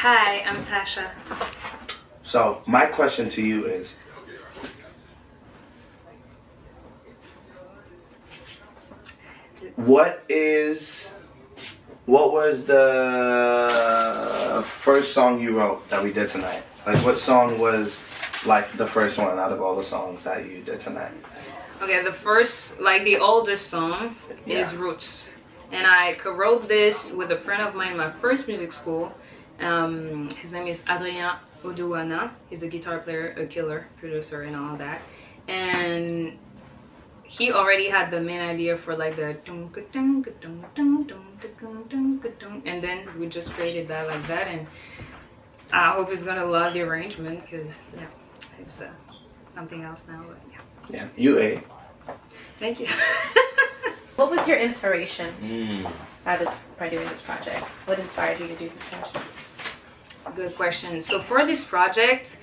Hi, I'm Tascha. So my question to you is, what was the first song you wrote that we did tonight? Like, what song was like the first one out of all the songs that you did tonight? Okay, the first, like the oldest song is Roots. And I co-wrote this with a friend of mine in my first music school. His name is Adrien Oduana. He's a guitar player, a killer, producer, and all that. And he already had the main idea for like the and then we just created that like that, and I hope he's gonna love the arrangement because yeah, it's something else now. But Yeah, you ate. Thank you. What was your inspiration by doing this project? What inspired you to do this project? Good question. So for this project,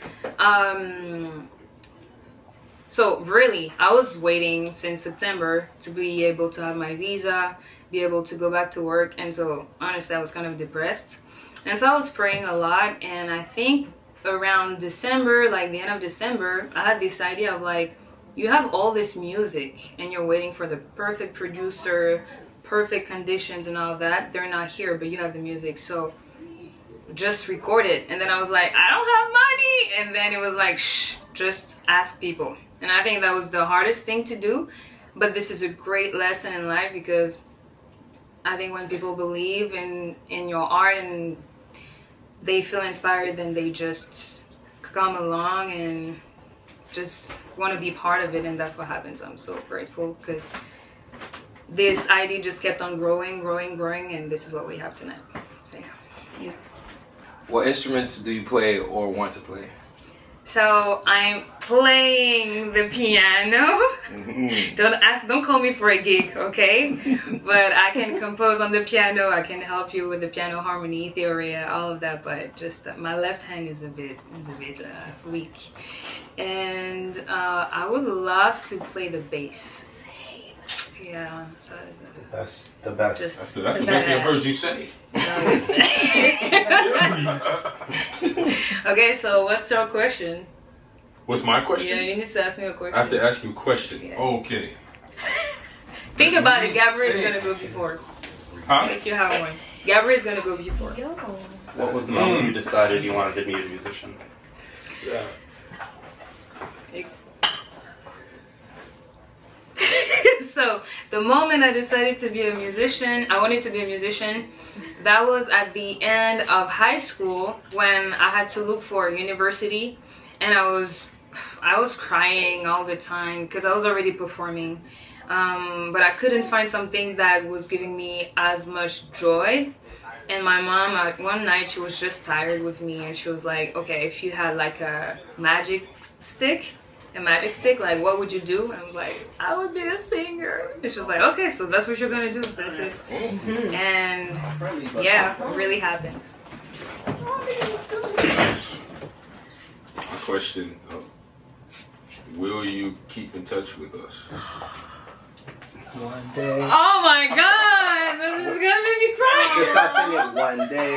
so really, I was waiting since September to be able to have my visa, be able to go back to work, and so honestly, I was kind of depressed. And so I was praying a lot, and I think around December, like the end of December, I had this idea of like, you have all this music, and you're waiting for the perfect producer, perfect conditions and all of that. They're not here, but you have the music, so just record it. And then I was like, I don't have money, and then it was like, shh, just ask people. And I think that was the hardest thing to do, but this is a great lesson in life, because I think when people believe in your art and they feel inspired, then they just come along and just want to be part of it, and that's what happens. I'm so grateful because this idea just kept on growing, and this is what we have tonight. So yeah. What instruments do you play or want to play? So I'm playing the piano. Don't call me for a gig, okay? But I can compose on the piano. I can help you with the piano harmony theory, all of that. But just my left hand is a bit weak. And I would love to play the bass. Yeah, so The best. That's the best thing I've heard you say. Okay, so what's your question? What's my question? Yeah, you need to ask me a question. I have to ask you a question. Yeah. Okay. Think about it. Gabriel's gonna go before. Huh? If you have one. Gabriel's gonna go before. What was the moment you decided you wanted to be a musician? Yeah. So the moment I decided to be a musician, I wanted to be a musician, that was at the end of high school when I had to look for a university, and I was crying all the time because I was already performing, but I couldn't find something that was giving me as much joy. And my mom, one night, she was just tired with me, and she was like, okay, if you had like a magic stick, like what would you do? And I was like, I would be a singer. And she was like, okay, so that's what you're gonna do, that's it. And yeah, it really happened. My question, will you keep in touch with us? One day. Oh my god, this is gonna make me cry. Just start singing one day.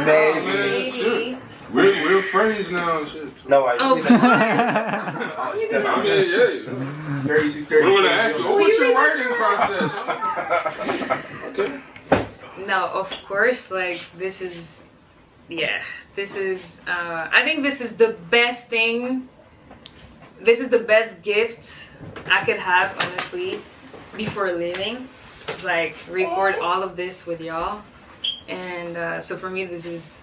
Maybe. We're friends now and shit. No, I Oh, really of course. I mean, yeah. Very What do I ask you? What's your writing process? Okay. No, of course, like this is, I think this is the best thing, this is the best gift I could have, honestly, before leaving. Like, record all of this with y'all. And so for me, this is,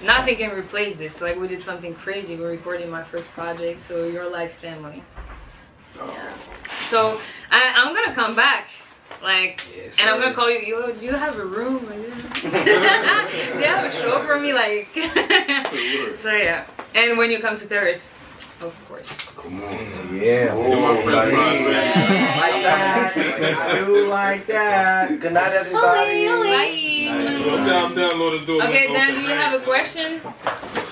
nothing can replace this. Like, we did something crazy. We're recording my first project, so you're like family. Yeah. So I'm gonna come back, like, Yes, and I'm gonna call you. Yo, do you have a room? Like, do you have a show for me? Like, so yeah. And when you come to Paris, of course. Come on. Yeah. You're my friend, Like that. I do like that. Good night, everybody. Bye. I'm downloading the door. Okay, Dan, do you have a question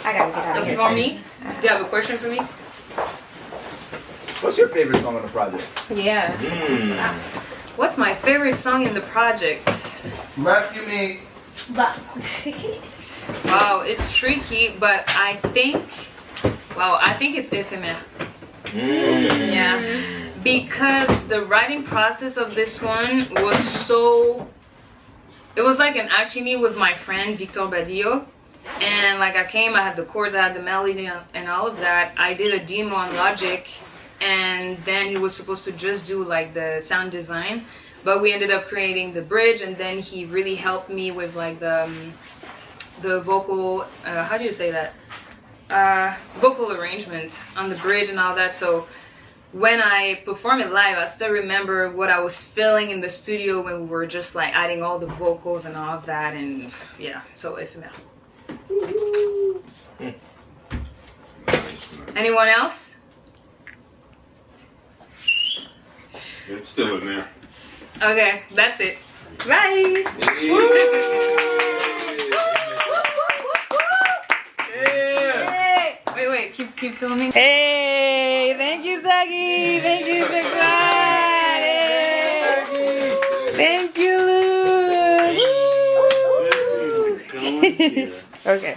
I gotta get out of here. for me? Do you have a question for me? What's your favorite song on the project? Yeah. What's my favorite song in the project? Rescue me. But Wow, it's tricky, but I think it's éphémère. Yeah, because the writing process of this one was so. It was like an alchemy with my friend Victor Badillo, and like I had the chords, I had the melody, and all of that. I did a demo on Logic, and then he was supposed to just do like the sound design, but we ended up creating the bridge, and then he really helped me with like the vocal. How do you say that? Vocal arrangement on the bridge and all that. So when I perform it live, I still remember what I was feeling in the studio when we were just like adding all the vocals and all of that, and yeah, so éphémère. Nice. Anyone else? It's still in there. Okay, that's it. Bye! Wait, keep filming. Hey, thank you, Sagi. Thank you, Tascha. Thank you, Lou. Okay.